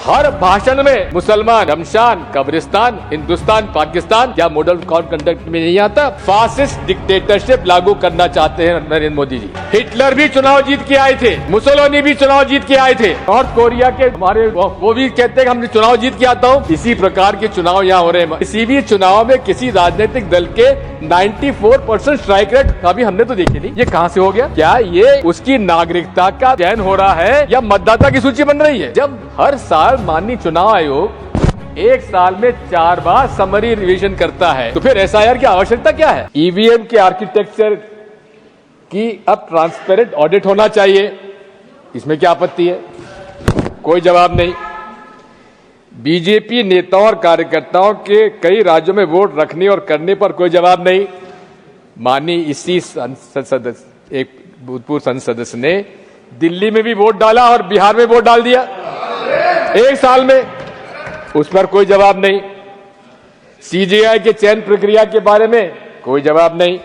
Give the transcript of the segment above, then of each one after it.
हर भाषण में मुसलमान, रमशान, कब्रिस्तान, हिंदुस्तान, पाकिस्तान या मॉडल कोड कंडक्ट में नहीं आता। फासिस्ट डिक्टेटरशिप लागू करना चाहते हैं नरेंद्र मोदी जी। हिटलर भी चुनाव जीत के आए थे, मुसोलिनी भी चुनाव जीत के आए थे, नॉर्थ कोरिया के हमारे वो भी कहते हैं हमने चुनाव जीत के आता हूँ। इसी प्रकार के चुनाव यहाँ हो रहे हैं। किसी भी चुनाव में किसी राजनीतिक दल के 94% स्ट्राइक रेट अभी हमने तो देखी नहीं। ये कहाँ से हो गया? क्या ये उसकी नागरिकता का चयन हो रहा है या मतदाता की सूची बन रही है? जब हर साल माननीय चुनाव आयोग एक साल में 4 बार समरी रिवीजन करता है तो फिर एसआईआर की आवश्यकता क्या है? ईवीएम के आर्किटेक्चर की अब ट्रांसपेरेंट ऑडिट होना चाहिए, इसमें क्या आपत्ति है? कोई जवाब नहीं। बीजेपी नेताओं और कार्यकर्ताओं के कई राज्यों में वोट रखने और करने पर कोई जवाब नहीं। माननीय इसी संसद सदस्य, एक भूतपूर्व संसद सदस्य ने दिल्ली में भी वोट डाला और बिहार में वोट डाल दिया एक साल में, उस पर कोई जवाब नहीं। सीजेआई के चयन प्रक्रिया के बारे में कोई जवाब नहीं।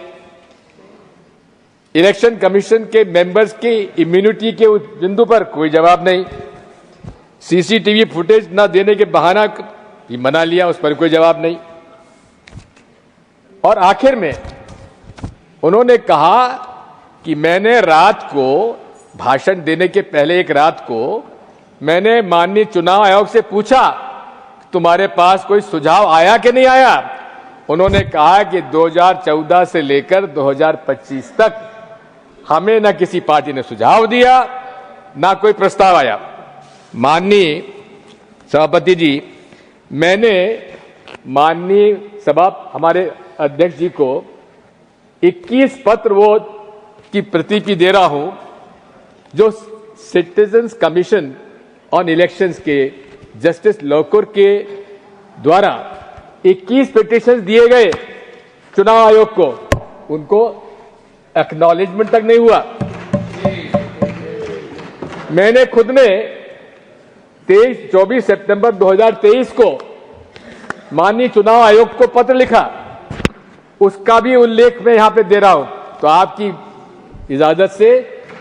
इलेक्शन कमीशन के मेंबर्स की इम्यूनिटी के बिंदु पर कोई जवाब नहीं। सीसीटीवी फुटेज न देने के बहाना भी मना लिया, उस पर कोई जवाब नहीं। और आखिर में उन्होंने कहा कि मैंने रात को भाषण देने के पहले एक रात को मैंने माननीय चुनाव आयोग से पूछा तुम्हारे पास कोई सुझाव आया कि नहीं आया। उन्होंने कहा कि 2014 से लेकर 2025 तक हमें न किसी पार्टी ने सुझाव दिया न कोई प्रस्ताव आया। माननीय सभापति जी, मैंने माननीय सभा हमारे अध्यक्ष जी को 21 पत्र वो की प्रति दे रहा हूं जो सिटीजन्स कमीशन ऑन इलेक्शंस के जस्टिस लोकुर के द्वारा 21 पिटीशन दिए गए चुनाव आयोग को, उनको एक्नॉलेजमेंट तक नहीं हुआ। मैंने खुद ने 24 सितंबर 2023 को माननीय चुनाव आयोग को पत्र लिखा, उसका भी उल्लेख मैं यहां पे दे रहा हूं। तो आपकी इजाजत से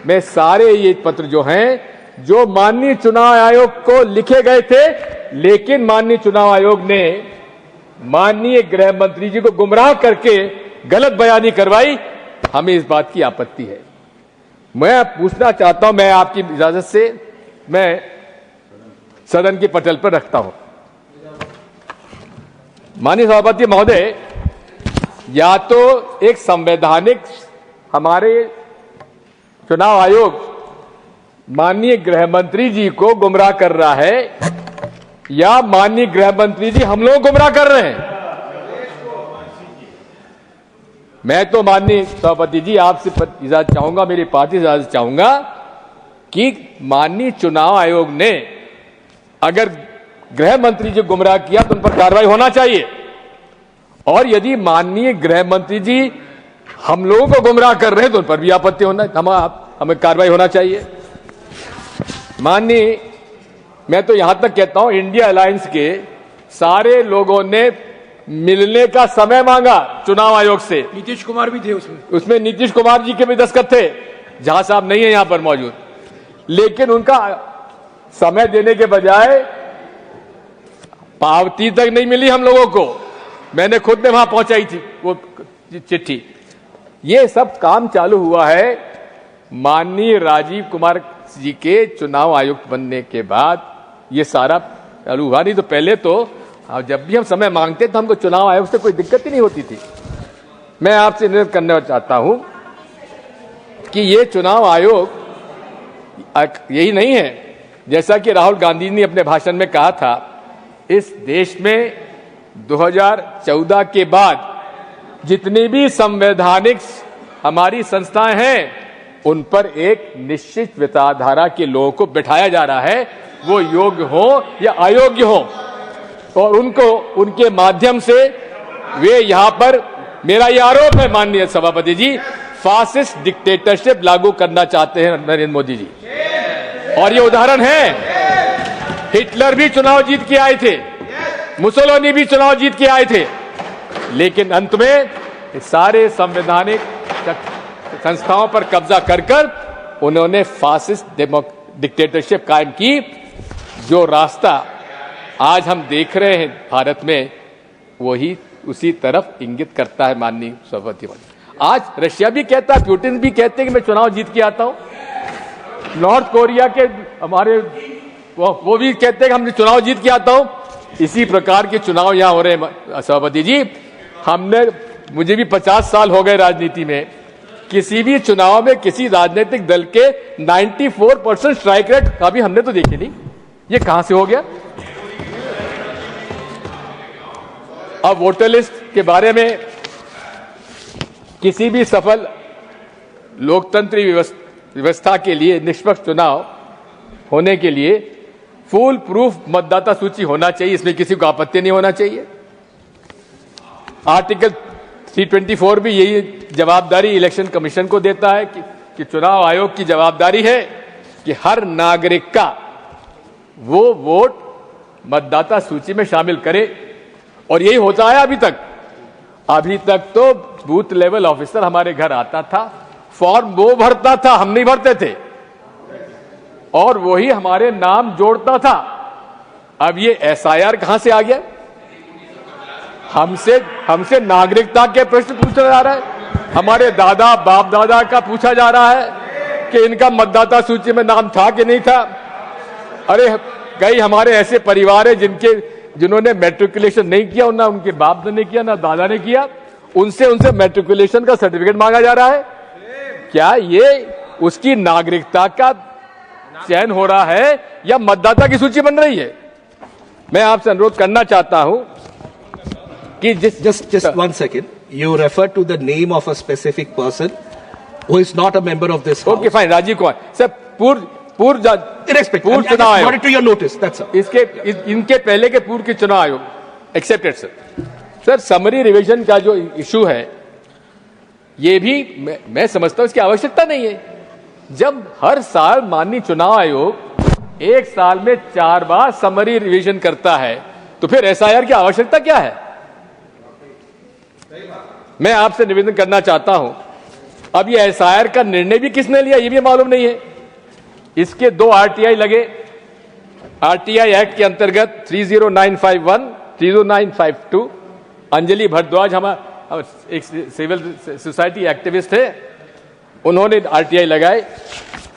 मैं सारे ये पत्र जो हैं जो माननीय चुनाव आयोग को लिखे गए थे, लेकिन माननीय चुनाव आयोग ने माननीय गृह मंत्री जी को गुमराह करके गलत बयानी करवाई, हमें इस बात की आपत्ति है। मैं पूछना चाहता हूं, मैं आपकी इजाजत से मैं सदन के पटल पर रखता हूं। माननीय सभापति महोदय, या तो एक संवैधानिक हमारे चुनाव आयोग माननीय गृह मंत्री जी को गुमराह कर रहा है या माननीय गृह मंत्री जी हम लोग गुमराह कर रहे हैं। मैं तो माननीय सभापति जी आपसे इजाजत चाहूंगा, मेरी पार्टी से इजाजत चाहूंगा कि माननीय चुनाव आयोग ने अगर गृह मंत्री जी गुमराह किया तो उन पर कार्रवाई होना चाहिए, और यदि माननीय गृह मंत्री जी हम लोगों को गुमराह कर रहे हैं तो उन पर भी आपत्ति होना, हमें कार्रवाई होना चाहिए। माननीय, मैं तो यहां तक कहता हूं इंडिया अलायंस के सारे लोगों ने मिलने का समय मांगा चुनाव आयोग से। नीतीश कुमार भी थे उसमें नीतीश कुमार जी के भी दस्तखत थे, जहां साहब नहीं है यहां पर मौजूद, लेकिन उनका समय देने के बजाय पावती तक नहीं मिली हम लोगों को। मैंने खुद ने वहां पहुंचाई थी वो चिट्ठी। ये सब काम चालू हुआ है माननीय राजीव कुमार जी के चुनाव आयुक्त बनने के बाद, ये सारा चालू हुआ। नहीं तो पहले तो जब भी हम समय मांगते तो हमको चुनाव आयोग से कोई दिक्कत ही नहीं होती थी। मैं आपसे निवेदन करना चाहता हूं कि ये चुनाव आयोग यही नहीं है, जैसा कि राहुल गांधी ने अपने भाषण में कहा था, इस देश में 2014 के बाद जितनी भी संवैधानिक हमारी संस्थाएं हैं उन पर एक निश्चित विचारधारा के लोगों को बिठाया जा रहा है, वो योग्य हो या अयोग्य हो, और उनको उनके माध्यम से वे यहां पर, मेरा यह आरोप है माननीय सभापति जी, फासिस्ट डिक्टेटरशिप लागू करना चाहते हैं नरेंद्र मोदी जी। और ये उदाहरण है, हिटलर भी चुनाव जीत के आए थे, मुसोलिनी भी चुनाव जीत के आए थे, लेकिन अंत में सारे संवैधानिक संस्थाओं पर कब्जा कर उन्होंने फासिस्ट डिक्टेटरशिप कायम की। जो रास्ता आज हम देख रहे हैं भारत में, वही उसी तरफ इंगित करता है माननीय सभापति महोदय। आज रशिया भी कहता है, पुतिन भी कहते हैं कि मैं चुनाव जीत के आता हूं। नॉर्थ कोरिया के हमारे वो भी कहते हैं कि हमने चुनाव जीत के आता हूं। इसी प्रकार के चुनाव यहां हो रहे हैं सभापति जी। मुझे भी 50 साल हो गए राजनीति में। किसी भी चुनाव में किसी राजनीतिक दल के 94% स्ट्राइक रेट कभी हमने तो देखे नहीं। ये कहां से हो गया? अब वोटर लिस्ट के बारे में किसी भी सफल लोकतंत्री व्यवस्था के लिए, निष्पक्ष चुनाव होने के लिए फुल प्रूफ मतदाता सूची होना चाहिए। इसमें किसी को आपत्ति नहीं होना चाहिए। आर्टिकल 324 भी यही जवाबदारी इलेक्शन कमीशन को देता है कि चुनाव आयोग की जवाबदारी है कि हर नागरिक का वो वोट मतदाता सूची में शामिल करे। और यही होता है अभी तक। अभी तक तो बूथ लेवल ऑफिसर हमारे घर आता था, फॉर्म वो भरता था, हम नहीं भरते थे, और वही हमारे नाम जोड़ता था। अब ये एसआईआर कहां से आ गया? हमसे नागरिकता के प्रश्न पूछा जा रहा है। हमारे दादा बाप दादा का पूछा जा रहा है कि इनका मतदाता सूची में नाम था कि नहीं था। अरे कई हमारे ऐसे परिवार है जिन्होंने मैट्रिकुलेशन नहीं किया, ना उनके बाप ने किया ना दादा ने किया, उनसे मैट्रिकुलेशन का सर्टिफिकेट मांगा जा रहा है। क्या ये उसकी नागरिकता का चयन हो रहा है या मतदाता की सूची बन रही है? मैं आपसे अनुरोध करना चाहता हूं कि just 1 second, you refer to the name of a specific person who is not a member of this house. Okay, fine, Rajiv Kumar sir, पूर्व चुनाव आयोग, to your notice, that's all. इनके पहले के पूर्व के चुनाव आयोग एक्सेप्टेड सर। समरी रिवीजन का जो इशू है, ये भी मैं समझता हूं इसकी आवश्यकता नहीं है। जब हर साल माननीय चुनाव आयोग एक साल में 4 बार समरी रिवीजन करता है, तो फिर एसआईआर की आवश्यकता क्या है? मैं आपसे निवेदन करना चाहता हूं, अब ये एसआईआर का निर्णय भी किसने लिया ये भी मालूम नहीं है। इसके 2 आरटीआई लगे। आरटीआई एक्ट के अंतर्गत 30951, 30952। अंजलि भारद्वाज हमारा एक सिविल सोसाइटी एक्टिविस्ट है, उन्होंने आरटीआई लगाए।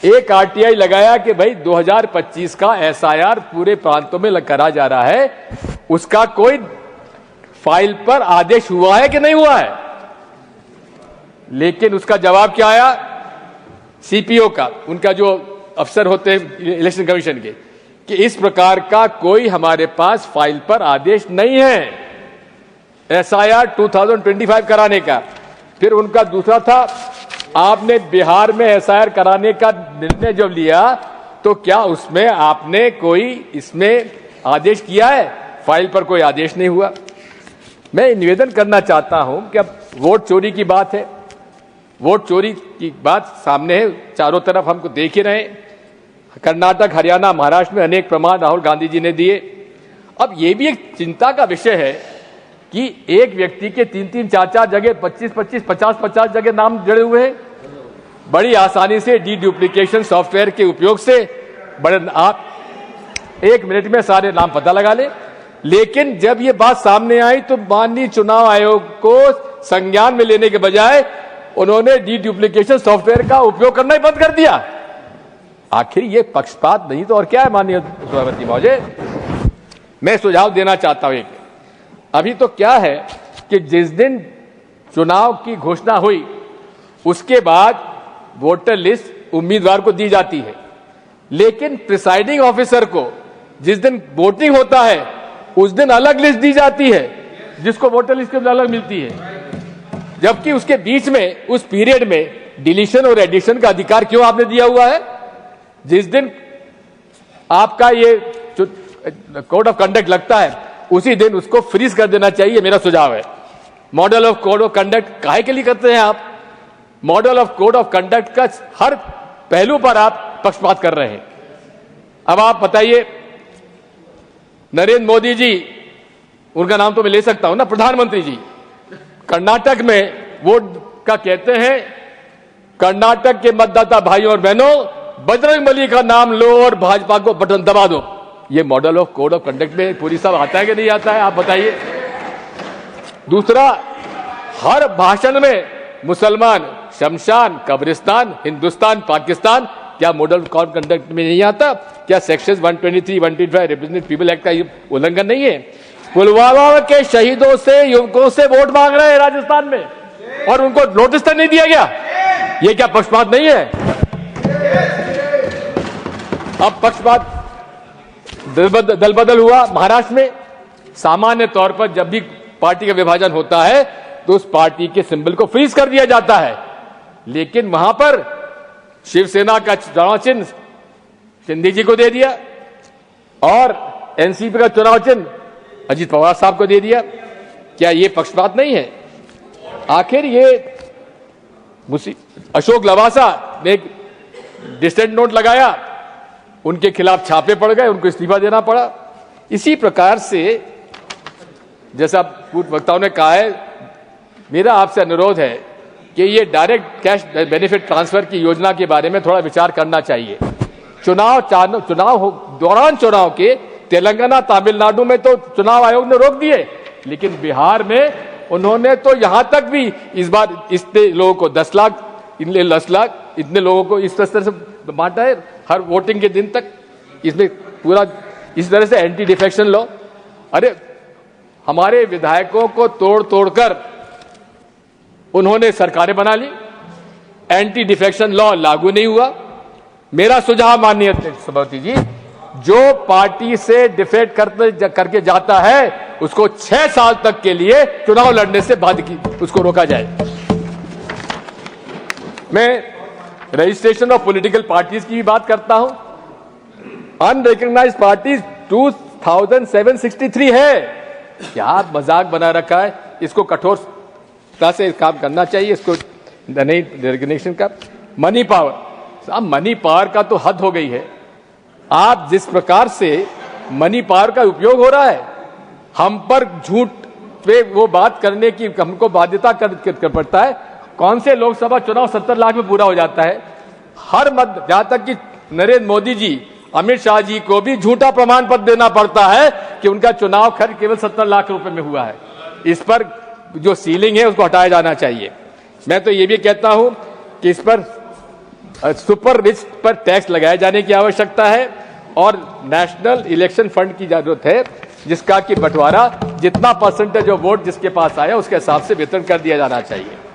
एक आरटीआई लगाया कि भाई 2025 का एसआईआर पूरे प्रांतों में करा जा रहा है, उसका कोई फाइल पर आदेश हुआ है कि नहीं हुआ है। लेकिन उसका जवाब क्या आया सीपीओ का, उनका जो अफसर होते हैं इलेक्शन कमीशन के, कि इस प्रकार का कोई हमारे पास फाइल पर आदेश नहीं है एसआईआर 2025 कराने का। फिर उनका दूसरा था, आपने बिहार में एसआईआर कराने का निर्णय जब लिया तो क्या उसमें आपने कोई इसमें आदेश किया है? फाइल पर कोई आदेश नहीं हुआ। मैं निवेदन करना चाहता हूं कि अब वोट चोरी की बात है, वोट चोरी की बात सामने है, चारों तरफ हमको देख ही रहे। कर्नाटक, हरियाणा, महाराष्ट्र में अनेक प्रमाण राहुल गांधी जी ने दिए। अब ये भी एक चिंता का विषय है कि एक व्यक्ति के 3-3, 4-4 जगह 25-25, 50-50 जगह नाम जुड़े हुए हैं। बड़ी आसानी से डी डुप्लीकेशन सॉफ्टवेयर के उपयोग से आप 1 मिनट में सारे नाम पता लगा ले। लेकिन जब ये बात सामने आई तो माननीय चुनाव आयोग को संज्ञान में लेने के बजाय उन्होंने डी डुप्लीकेशन सॉफ्टवेयर का उपयोग करना ही बंद कर दिया। आखिर ये पक्षपात नहीं तो और क्या है माननीय सभापति महोदय? मैं सुझाव देना चाहता हूं, अभी तो क्या है कि जिस दिन चुनाव की घोषणा हुई उसके बाद वोटर लिस्ट उम्मीदवार को दी जाती है, लेकिन प्रिसाइडिंग ऑफिसर को जिस दिन वोटिंग होता है उस दिन अलग लिस्ट दी जाती है, जिसको वोटर लिस्ट के अलग मिलती है। जबकि उसके बीच में उस पीरियड में डिलीशन और एडिशन का अधिकार क्यों आपने दिया हुआ है? जिस दिन आपका ये कोड ऑफ कंडक्ट लगता है उसी दिन उसको फ्रीज कर देना चाहिए, मेरा सुझाव है। Model of code of conduct काहे के लिए करते हैं आप? Model of code of conduct का हर पहलू पर आप पक्षपात कर रहे हैं। अब आप बताइए, नरेंद्र मोदी जी, उनका नाम तो मैं ले सकता हूं ना, प्रधानमंत्री जी, कर्नाटक में वोट का कहते हैं, कर्नाटक के मतदाता भाइयों और बहनों, बजरंगबली का नाम लो और भाजपा को बटन दबा दो। ये model of code of conduct में पूरी साहब आता है कि नहीं आता है, आप बताइए। दूसरा, हर भाषण में मुसलमान, शमशान, कब्रिस्तान, हिंदुस्तान, पाकिस्तान, क्या मॉडल ऑफ कोड कंडक्ट में नहीं आता? क्या सेक्शन 123, 125 रिप्रेजेंटेटिव पीपल एक्ट का उल्लंघन नहीं है? पुलवामा के शहीदों से, युवकों से वोट मांग रहे हैं राजस्थान में, और उनको नोटिस तक नहीं दिया गया। ये क्या पक्षपात नहीं है? अब पक्षपात दल बदल हुआ महाराष्ट्र में। सामान्य तौर पर जब भी पार्टी का विभाजन होता है तो उस पार्टी के सिंबल को फ्रीज कर दिया जाता है, लेकिन वहां पर शिवसेना का चुनाव चिन्ह शिंदे जी को दे दिया और एनसीपी का चुनाव चिन्ह अजीत पवार साहब को दे दिया। क्या ये पक्षपात नहीं है? आखिर ये अशोक लवासा ने एक डिसेंट नोट लगाया, उनके खिलाफ छापे पड़ गए, उनको इस्तीफा देना पड़ा। इसी प्रकार से जैसा पूर्व वक्ताओं ने कहा है, मेरा आपसे अनुरोध है कि ये डायरेक्ट कैश बेनिफिट ट्रांसफर की योजना के बारे में थोड़ा विचार करना चाहिए। दौरान चुनाव के तेलंगाना, तमिलनाडु में तो चुनाव आयोग ने रोक दिए, लेकिन बिहार में उन्होंने तो यहां तक भी इस बार इतने लोगों को 10 लाख, इतने 10 लाख, इतने लोगों को इस तरह से बांटा है हर वोटिंग के दिन तक। इसमें पूरा इस तरह से एंटी डिफेक्शन लॉ, अरे हमारे विधायकों को तोड़ तोड़कर उन्होंने सरकारें बना ली, एंटी डिफेक्शन लॉ लागू नहीं हुआ। मेरा सुझाव माननीय सभापति जी, जो पार्टी से डिफेक्ट करके जाता है उसको 6 साल तक के लिए चुनाव लड़ने से उसको रोका जाए। मैं रजिस्ट्रेशन ऑफ पॉलिटिकल पार्टीज की भी बात करता हूं। अनरिकॉग्नाइज्ड पार्टीज 2763 है। क्या मजाक बना रखा है? इसको कठोरता से काम करना चाहिए, इसको नई रेजिग्नेशन का। मनी पावर, साहब मनी पावर का तो हद हो गई है। आप जिस प्रकार से मनी पावर का उपयोग हो रहा है, हम पर झूठ पे वो बात करने की हमको बाध्यता कर पड़ता है। कौन से लोकसभा चुनाव 70 लाख में पूरा हो जाता है? हर मत, जहां तक कि नरेंद्र मोदी जी, अमित शाह जी को भी झूठा प्रमाण पत्र देना पड़ता है कि उनका चुनाव खर्च केवल 70 लाख रुपए में हुआ है। इस पर जो सीलिंग है उसको हटाया जाना चाहिए। मैं तो ये भी कहता हूं कि इस पर सुपर रिच पर टैक्स लगाए जाने की आवश्यकता है और नेशनल इलेक्शन फंड की जरूरत है, जिसका कि बंटवारा जितना परसेंटेज ऑफ वोट जिसके पास आया उसके हिसाब से वितरण कर दिया जाना चाहिए।